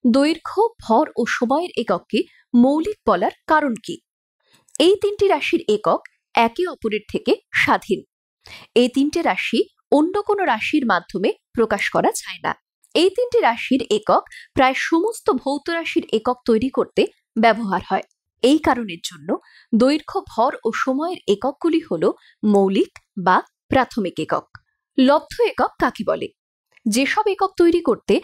দৈর্ঘ্য, ভর ও সময়ের একককে মৌলিক বলার কারণ কি? এই তিনটি রাশির একক একে অপরের থেকে স্বাধীন। এই তিনটে রাশি অন্য কোনো রাশির মাধ্যমে প্রকাশ করা যায় না। এই তিনটি রাশির একক প্রায় সমস্ত ভৌত রাশির একক তৈরি করতে ব্যবহার হয়। এই কারণের জন্য দৈর্ঘ্য, ভর ও সময়ের এককগুলি হল মৌলিক বা প্রাথমিক একক। লব্ধ একক কাকে বলে? যেসব একক তৈরি করতে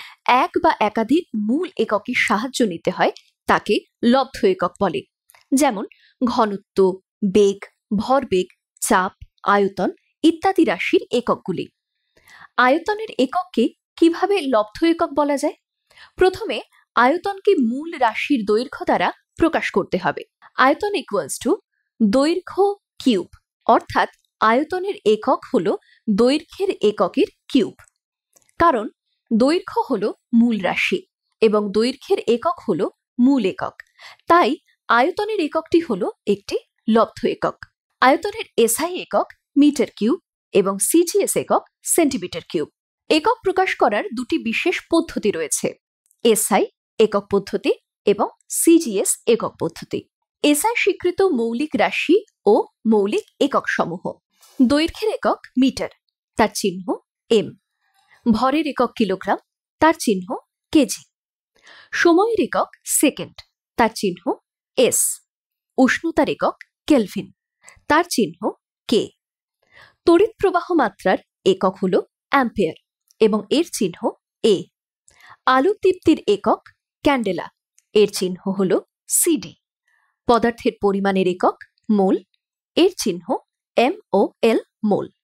এক বা একাধিক মূল এককের সাহায্য নিতে হয় তাকে লব্ধ একক বলে। যেমন ঘনত্ব, বেগ, ভরবেগ, চাপ, আয়তন ইত্যাদি রাশির এককগুলি। আয়তনের একককে কিভাবে লব্ধ একক বলা যায়? প্রথমে আয়তনকে মূল রাশির দৈর্ঘ্য দ্বারা প্রকাশ করতে হবে। আয়তন ইকুয়ালস টু দৈর্ঘ্য কিউব, অর্থাৎ আয়তনের একক হলো দৈর্ঘ্যের এককের কিউব। কারণ দৈর্ঘ্য হলো মূল রাশি এবং দৈর্ঘ্যের একক হলো মূল একক, তাই আয়তনের এককটি হলো একটি লব্ধ একক। আয়তনের এসআই একক মিটার কিউব এবং সিজিএস একক সেন্টিমিটার কিউব। একক প্রকাশ করার দুটি বিশেষ পদ্ধতি রয়েছে, এসআই একক পদ্ধতি এবং সিজিএস একক পদ্ধতি। এসআই স্বীকৃত মৌলিক রাশি ও মৌলিক একক সমূহ। দৈর্ঘ্যের একক মিটার, তার চিহ্ন এম। ভরের একক কিলোগ্রাম, তার চিহ্ন কেজি। সময়ের একক সেকেন্ড, তার চিহ্ন এস। উষ্ণতার একক কেলভিন, তার চিহ্ন কে। তড়িৎ প্রবাহ মাত্রার একক হল অ্যাম্পিয়ার এবং এর চিহ্ন এ। আলোক দীপ্তির একক ক্যান্ডেলা, এর চিহ্ন হল সিডি। পদার্থের পরিমাণের একক মোল, এর চিহ্ন এম ও এল মোল।